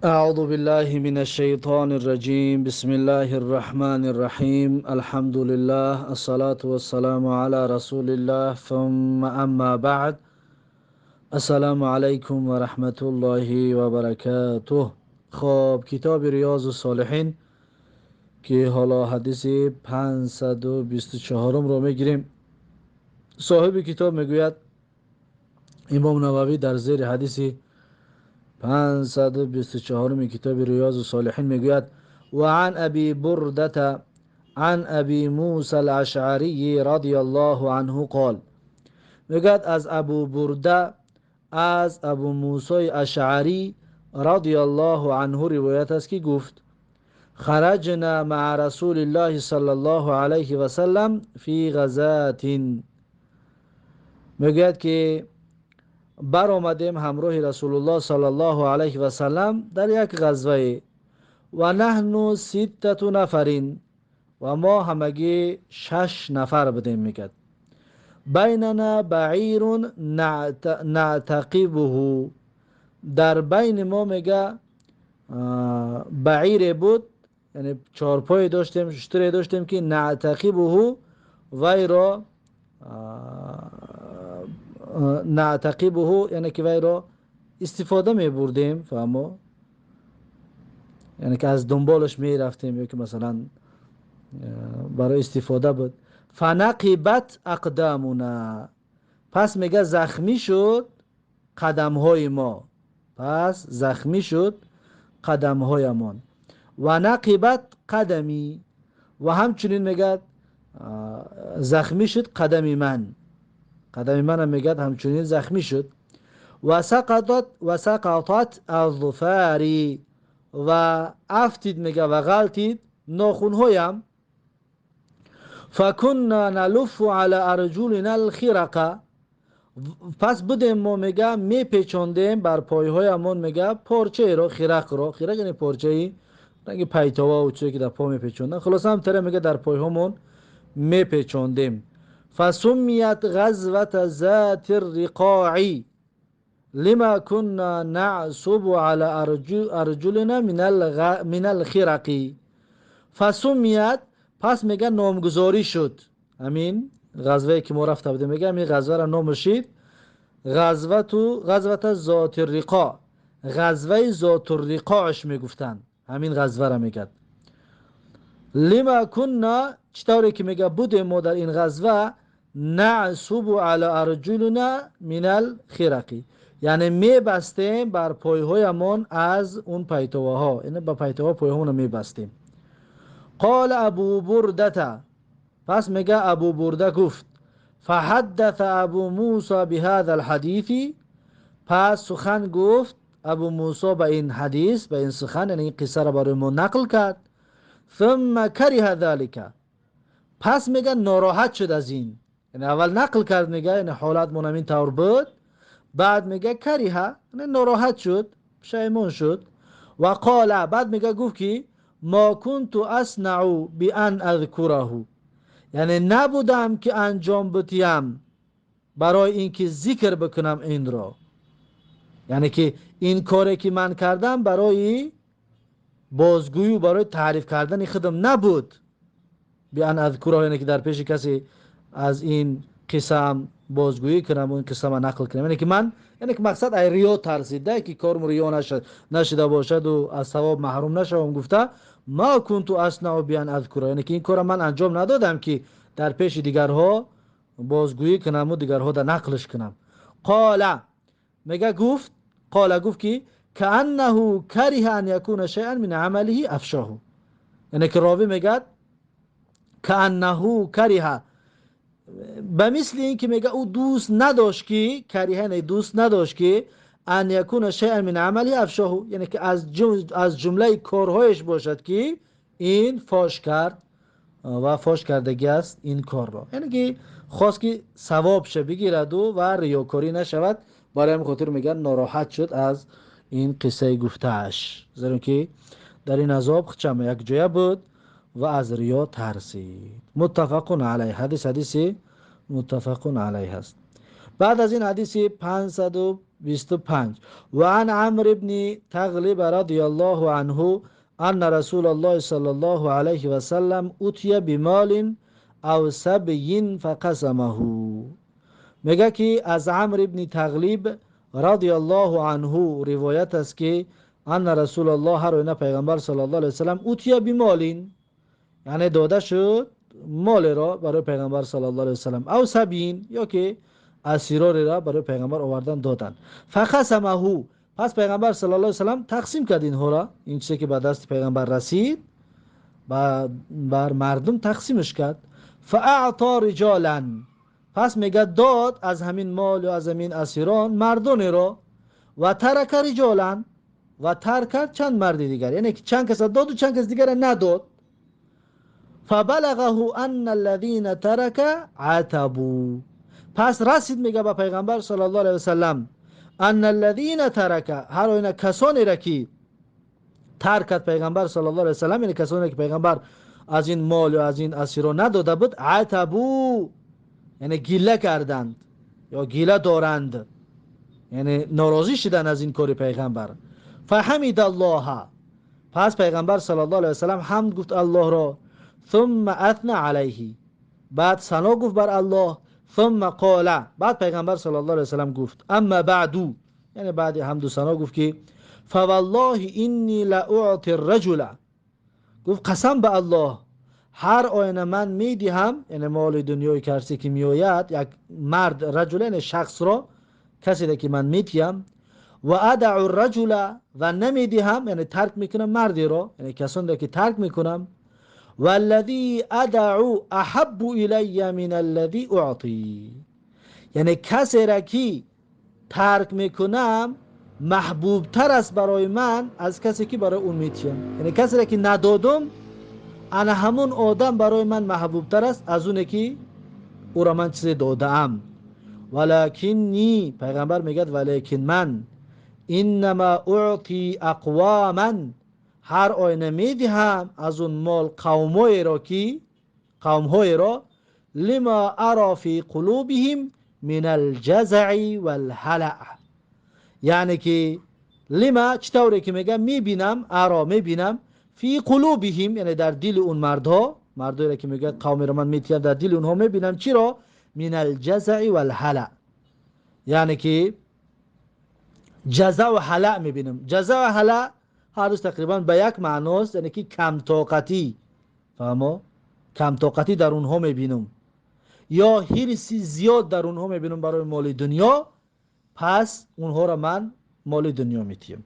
أعوذ بالله من الشيطان الرجيم بسم الله الرحمن الرحيم الحمد لله الصلاة والسلام على رسول الله ثم أما بعد السلام عليكم ورحمة الله وبركاته. خب کتاب ریاض الصالحین که حالا حدیث 524 رو میگیریم. صاحب کتاب میگوید امام نووی در زیر حدیث 524 کتاب ریاض الصالحین میگوید و عن ابی بردة عن ابی موسی الاشعری رضی الله عنه قال، میگوید از ابو برده از ابو موسی اشعری رضی الله عنه روایت است که گفت خرجنا مع رسول الله صلی الله علیه و سلم فی غزات، میگوید که بر آمدیم همراه رسول الله صلی الله علیه و سلم در یک غزوه و نحن 6 نفرین و ما همگی 6 نفر بودیم. میگد بیننا بعیر نعتقبه، در بین ما میگه بعیر بود، یعنی چارپای داشتیم، شتری داشتیم که نعتقبه وی را نعتقبه یعنی که وی را استفاده می بردیم، فهمو، یعنی که از دنبالش می رفتیم یا که مثلا برای استفاده بود. فنقبت اقدامنا، پس میگه زخمی شد قدم های ما، پس زخمی شد قدم هایمان. و نقبت قدمی، و همچنین میگه زخمی شد قدم من، قدم من هم میگه همچنین زخمی شد. و سقطت الظفاری، و افتید میگه و غلطید ناخونهایم. فکنا نلف على ارجلنا الخرقه، پس بودیم ما میگه میپیچاندیم بر پایهایمون میگه پارچه را، خرق را، خرق یعنی پارچه ای رنگ پیتاوا و چیزی که در پا میپیچاندن، خلاص هم تره میگه در پایهامون میپیچاندیم. فسمیت غزوة ذات الرقاع لما كنا نعصب على ارجلنا من الخرق. فسمیت، پس میگه نامگذاری شد، همین غزوه که ما رفته بودیم میگه همین غزوه را نامش شد غزوه ذات الرقاع، غزوه ذات الرقاعش میگفتن همین غزوه را میگه. لما كنا، چطوری که میگه بودیم ما در این غزوه نعصب على ارجلنا من الخرق، یعنی میبستیم بر پایهایمون از اون پیتواها، یعنی با پیتوا پایهامون میبستیم. قال ابو برده، پس میگه ابو برده گفت فحدث ابو موسی بهذا الحديث، پس سخن گفت ابو موسی به این حدیث، به این سخن، یعنی این قصه را برای ما نقل کرد. ثم کره ذلك، پس میگه ناراحت شد از این، یعنی اول نقل کرد میگه یعنی حالت من همین طور بود، بعد میگه کره یعنی ناراحت شد، پشیمون شد. و قال، بعد میگه گفت که ما كنت اصنع بان اذكره، یعنی نبودم که انجام بدیم برای اینکه ذکر بکنم این را، یعنی که این کاری که من کردم برای بازگویی و برای تعریف کردن خودم نبود. بیان اذکره یعنی که در پیش کسی از این قصه بازگویی کنم و این قصه ما نقل کنم، یعنی که من، یعنی که مقصد ای ریا ترسیده که کارم ریا نشده باشد و از ثواب محروم نشوم. گفته ما کنت اصنع بیان اذکره، یعنی که این کار من انجام ندادم که در پیش دیگرها بازگویی کنم و دیگرها در نقلش کنم. قال، میگه گفت، قال گفت که کانه کره ان یکون شیئا من عمله افشاه، یعنی که راوی میگه کانه کره، به مثل این که میگه او دوست نداشت که، کریه نه دوست نداشت که ان یکون شیئا من عمله افشاه، یعنی که از جمله کارهایش باشد که این فاش کرد و فاش کردگی است این کار را، یعنی که خواست که ثواب شه بگیرد و ریاکاری نشود. برای همین خاطر میگن ناراحت شد از این قصه گفتهش، زیرا که در این عذاب خچم یک جای بود و از ریا ترسید. متفق علیه، حدیث متفق علیه است. بعد از این حدیث 525 و عن عمرو بن تغلب رضی الله عنه ان رسول الله صلی الله علیه و سلم اتي بمال او سبی فقسمه. میگه که از عمرو بن تغلب رضی الله عنه روایت است که ان رسول الله هر روز پیغمبر صلی الله علیه و سلم اتي بمال، یعنی داده شد مال را برای پیغمبر صلی الله علیه و سلم، او سبین، یا که اسیرار را برای پیغمبر آوردن دادن. فقسمه، پس پیغمبر صلی الله علیه و سلم تقسیم کرد اینها را، این چیزی که به دست پیغمبر رسید بر مردم تقسیمش کرد. فاعطى رجالا، پس میگه داد از همین مال و از همین اسیران مردان را. و ترک رجالا، و ترک کرد چند مرد دیگر، یعنی چند کس داد و چند کس دیگر نداد. فبلغه ان الذين ترك عتبوا، پس رسید میگه به پیغمبر صلی الله علیه و سلم ان الذين ترك، هر اینا کسانی را که ترکت پیغمبر صلی الله علیه و سلم، یعنی کسانی که پیغمبر از این مال و از این اسیران نداده بود، عتبوا یعنی گیله کردند یا گیله دارند، یعنی ناراضی شدن از این کار پیغمبر. فحمد الله، پس پیغمبر صلی الله علیه و سلم حمد گفت الله را. ثم اثنى علیه، بعد ثنا گفت بر الله. ثم قال، بعد پیغمبر صلی الله علیه و سلم گفت اما بعدو، یعنی بعد حمد و ثنا گفت که فوالله انی لاعطی الرجل، گفت قسم به الله هر آینه من میدهم، یعنی مال دنیای کسی که میآید، یک مرد، رجل یعنی شخص را، کسی که من میدیم. و ادع الرجل، و نمیدهم یعنی ترک میکنم مردی را، یعنی کسانی که ترک میکنم. والذی ادع احب الی من الذی اعطی، یعنی کسی را که ترک میکنم محبوب تر است برای من از کسی که برای اون میتیم، یعنی کسی را که ندادم انا همون آدم برای من محبوب تر است از اون که او را من چیزی دادم. ولکنی، پیغمبر میگه ولیکن من انما اعطی اقواما، هر آینه میدهم از اون مال قومهای را لما ارى فی قلوبهم من الجزع والهلع، یعنی که لما چطوری که میگم میبینم، ارا میبینم، فی قلوبهم یعنی در دل اون مردایی را که میگه قومی را من میتیم، در دل اونها میبینم چی را؟ من الجزع والهلع، یعنی که جزع و هلع میبینم. جزع و هلع هر روز تقریبا به یک معناست، یعنی که کم طاقتی، فهمو؟ کم طاقتی در اونها میبینم، یا حرصی زیاد در اونها میبینم برای مال دنیا، پس اونها را من مال دنیا میتیم.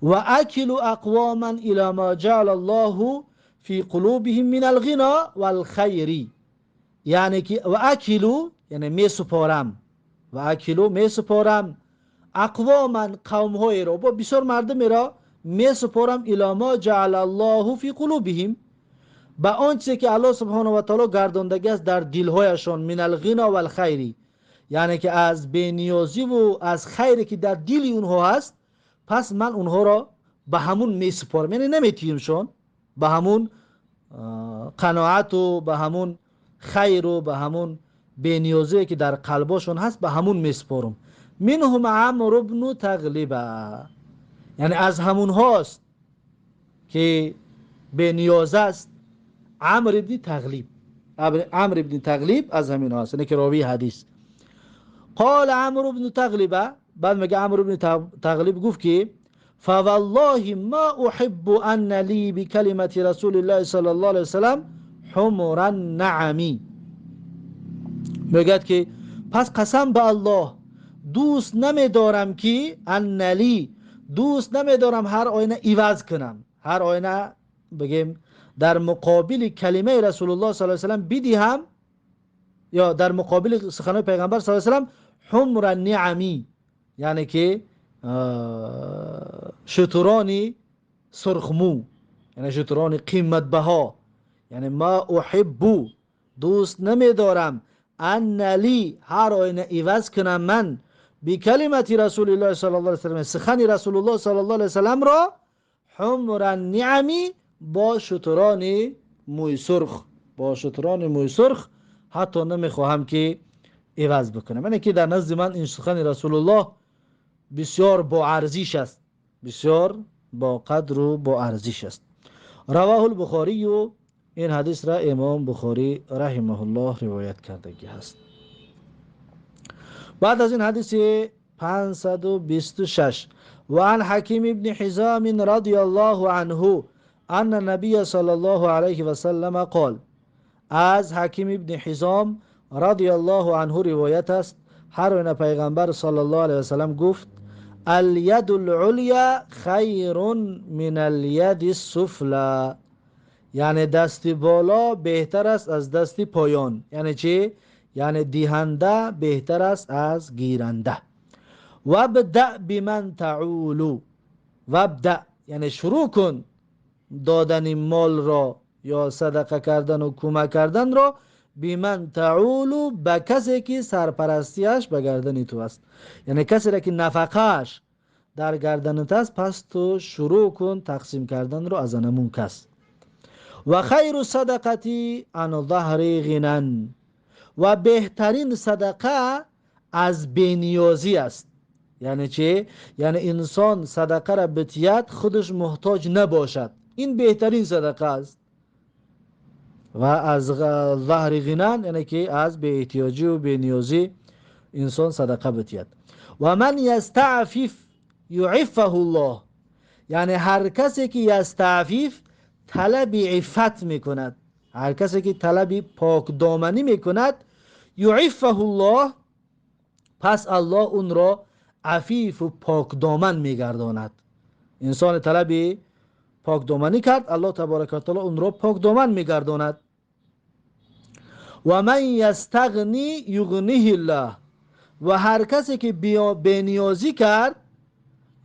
و اکل اقواما الى ما جعل الله فی قلوبهم من الغنا والخیر، یعنی که و اکلو یعنی میسپارم، و اکلو میسپارم اقواما قومهای را، با بسیار مردم را میسپارم الی ما جعل الله فی قلوبهم، با آنچه که الله سبحانه و تعالی گرداندگی است در دلهایشان، من الغنا والخیر، یعنی که از بینیازی و از خیری که در دل اونها هست، پس من اونها را به همون میسپارم، یعنی نمیتیمشون، به همون قناعت و به همون خیر و به همون بینیازی که در قلبشون هست به همون میسپارم. منهم عمرو بن تغلب، یعنی از همون هاست که بینیاز است عمرو بن تغلب. عمرو بن تغلب از همین هاست، یعنی که راوی حدیث. قال عمرو بن تغلب، بعد میگه عمرو بن تغلب گفت که فوالله ما احب ان لی بکلمه رسول الله صلی الله علیه وسلم حمر النعم، میگه که پس قسم به الله دوست نمیدارم که ان لی، دوست نمیدارم هر آینه عوض کنم، هر آینه بگیم در مقابل کلمه رسول الله صلی الله علیه وسلم بدهم، یا در مقابل سخنان پیغمبر صلی الله علیه وسلم حمر النعمی، یعنی که شتران سرخمو، یعنی شتران قیمت بها، یعنی ما احب دوست نمیدارم ان لی هر آینه عوض کنم من بی کلمت رسول الله صلی الله علیه وسلم، سخن رسول الله صلی الله علیه وسلم را حمر النعمی با شتران موی سرخ، با شتران موی سرخ، حتی نمیخواهم که عوض بکنم. یعنی که در نزد من این سخن رسول الله بسیار با ارزش است، بسیار با قدر و با ارزش است. رواه البخاری، و این حدیث را امام بخاری رحمه الله روایت کردگی هست. بعد از این حدیث 526 و عن حکیم ابن حزام رضی الله عنه ان النبی صلی الله علیه و سلم قال، از حکیم ابن حزام رضی الله عنه روایت است، هر پیغمبر صلی الله علیه و سلم گفت: الید العلیا خیر من الید السفلی، یعنی دست بالا بهتر است از دست پایان. یعنی چی؟ یعنی دهنده بهتر است از گیرنده. وابدأ بمن تعول، وابدأ یعنی شروع کن دادن مال را یا صدقه کردن و کمک کردن را، بمن تعول به کسی که سرپرستیش به گردن تو است. یعنی کسی را که نفقهش در گردنت است، پس تو شروع کن تقسیم کردن را از آن کس. و خیر صدقتی عن ظهر غنن، و بهترین صدقه از بینیازی است. یعنی چه؟ یعنی انسان صدقه را بتید خودش محتاج نباشد، این بهترین صدقه است. و از ظهر غنن یعنی که از بی احتیاجی و بینیازی انسان صدقه بتید. و من یستعفف یعفه الله، یعنی هر کسی که یستعفف طلب عفت میکند، هر کسی که طلب پاک دامنی میکند، یعفه الله، پس الله اون را عفیف و پاک دامن میگرداند. انسان طلب پاک دامنی کرد، الله تبارک و تعالی اون را پاک دامن میگرداند. و من یستغنی یغنیه الله، و هر کسی که بینیازی کرد،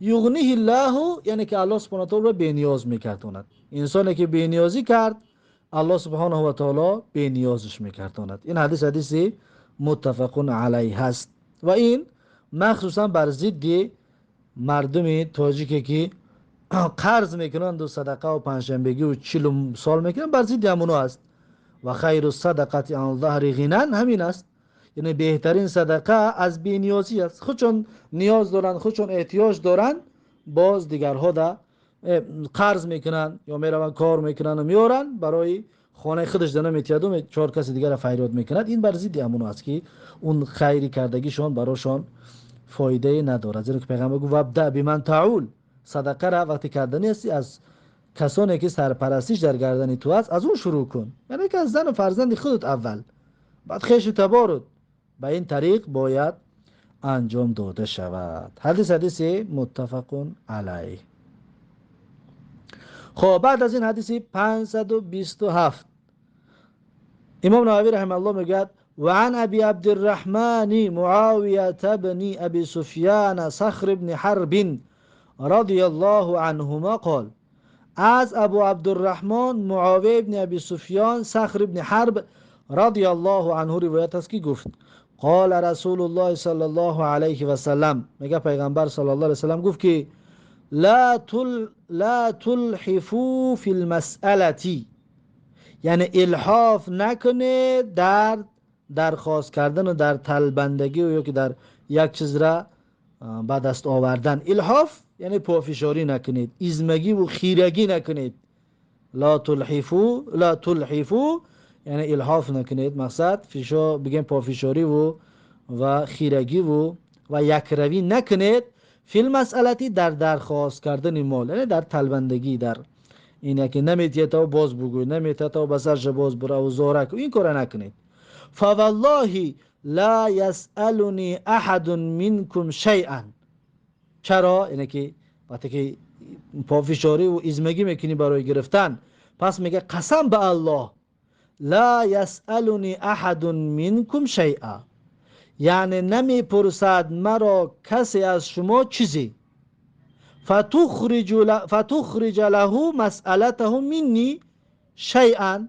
یغنیه الله یعنی که الله سبحانه و تعالی را بینیاز میگرداند. انسانی که بینیازی کرد، الله سبحانه و تعالی بینیازش میگرداند. این حدیث متفق علیه هست و این مخصوصا بر ضد مردم تاجیکی که قرض میکنند و صدقه و پنجشنبگی و 40 سال میکنند، بر ضد همونو است. و خیر الصدقه عن ظهر غنن همین است، یعنی بهترین صدقه از بینیازی است. خودشون نیاز دارن، خودشون احتیاج دارن، باز دیگرها دا قرض میکنن یا میرون کار میکنن و میارن برای خانه خودش دانه میتیاد و 4 کسی دیگر فریاد میکند. این بر ضد همون است که اون خیری کردگیشون براشون فایده نداره. زیرا که پیغمبر گفت وابدأ بمن تعول، صدقه را وقتی کردنی هستی از کسانی که سرپرستیش در گردن تو است، از اون شروع کن. یعنی که از زن و فرزند خودت اول، بعد خیش تبارد. به این طریق باید انجام داده شود. حدیث متفق علیه. خب بعد از این حدیث 527 امام نووی رحمه الله میگه: و عن ابی عبد الرحمن معاویه بن ابی سفیان صخر بن حرب رضی الله عنهما قال، از ابو عبدالرحمن معاویه بن ابی سفیان صخر بن حرب رضی الله عنه روایت است که گفت: قال رسول الله صلی الله علیه و سلم، میگه پیغمبر صلی الله علیه و سلم گفت که لا تلحفوا فی المسئلة، یعنی الحاف نکنه در درخواست کردن و در طلبندگی و یا که در یک چیز را به دست آوردن. الحاف یعنی پافشاری نکنید، ایزمگی و خیرگی نکنید. لا تلحفوا یعنی الحاف نکنید، مقصد بگیم پافشاری و خیرگی و یک روی نکنید. فی المسئلة در درخواست کردن مال، یعنی در طلبندگی، در اینه که نمیتیه تا باز بگوی، نمیتیه تا بسرش باز بره و زارک، این کار نکنید. فوالله لا یسألنی احد منکم شیئا، چرا؟ اینه که وقتی که پافشاری و ازمگی میکنی برای گرفتن، پس میگه قسم به الله لا یسألنی احد منکم شیئا، یعنی نمیپرسد مرا کسی از شما چیزی. فتخرج له مسئلته منی شیئا،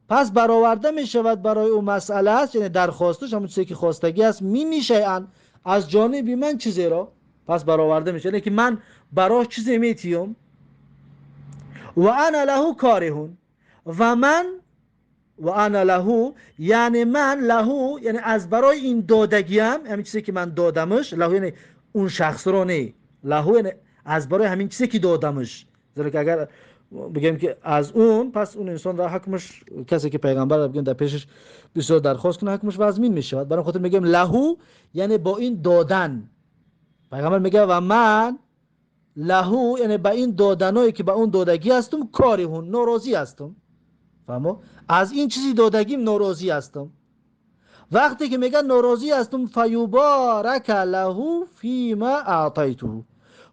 پس برآورده می شود برای او مسئله است، یعنی درخواستش همون چیزی که خواستگی است، منی شیئا از جانب من چیزی را پس برآورده می شود، یعنی که من برای چیزی میتیم. و انا له کارهون، و من و انا له یعنی من له یعنی از برای این دادگیم، همین چیزی که من دادمش، له یعنی اون شخص رو نه، له یعنی از برای همین چیزی که دادمش. زیرا که اگر بگیم که از اون، پس اون انسان را حکمش، کسی که پیغمبر را بگیم در پیشش بسیار درخواست کنه، حکمش وزمین میشه. برای خاطر میگیم له یعنی با این دادن. پیغمبر میگه و من له یعنی با این دادنایی که با اون دادگی هستم کاری هون ناراضی هستم. فهمو؟ از این چیزی دادگیم ناراضی هستم. وقتی که میگن ناراضی هستم، فیبارک له فیما اعطیته.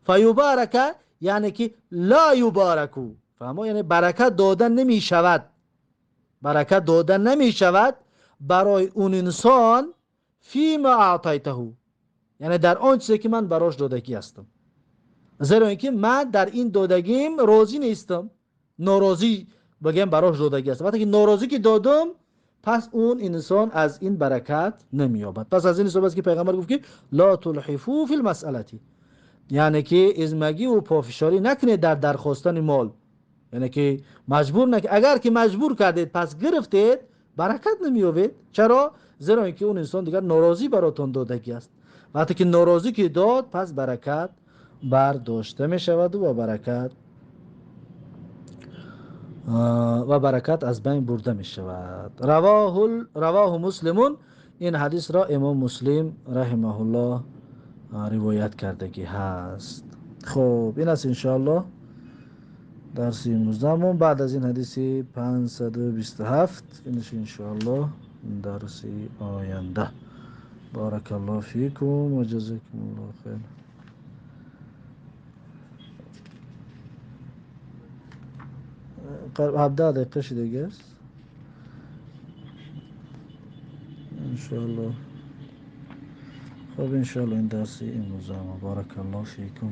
فیبارک یعنی که لا یبارکو. فهمو؟ یعنی برکت دادن نمی شود، برکت دادن نمی شود برای اون انسان فیما اعطیته، یعنی در آن چیزی که من براش دادگی هستم. زیرا اینکه من در این دادگیم راضی نیستم، ناراضی بگم براش دادگی است. وقتی که ناراضی که دادم، پس اون انسان از این برکت نمییابد. پس از این حساب است که پیغمبر گفت که لا تلحفو فی المسئلتی، یعنی که ازمگی و پافشاری نکنید در درخواستن مال. یعنی که مجبور نکنید. اگر که مجبور کردید پس گرفتید، برکت نمییابید. چرا؟ زیرا اینکه اون انسان دیگر ناراضی براتون دادگی است. وقتی که ناراضی که داد، پس برکت برداشته می شود و برکت از بین برده می شود. رواه مسلمون، این حدیث را امام مسلم رحمه الله روایت کردگی هست. خب این است انشاءالله درس امروزمون. بعد از این حدیث 527 اینش انشاءالله درس آینده. بارک الله فیکم و جزاکم الله خیر. 17 دقیقه شده دیگه است انشاءالله. خب انشاءالله این درسی امروز. بارک الله فیکم.